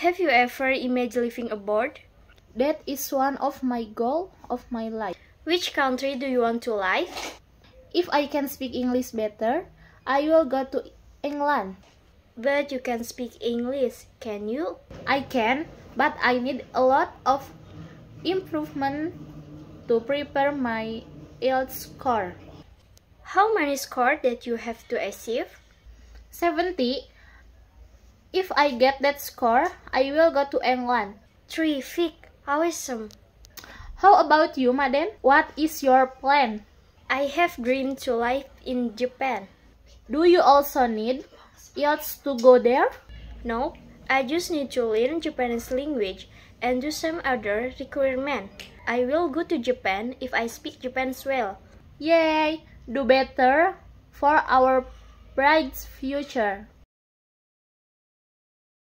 Have you ever imagined living abroad? That is one of my goals of my life. Which country do you want to live? If I can speak English better, I will go to England. But you can speak English, can you? I can, but I need a lot of improvement to prepare my IELTS score. How many scores that you have to achieve? 70. If I get that score, I will go to England. Terrific, awesome. How about you, Madam? What is your plan? I have dreamed to live in Japan. Do you also need IELTS to go there? No, I just need to learn Japanese language and do some other requirement. I will go to Japan if I speak Japanese well. Yay! Do better for our bright future.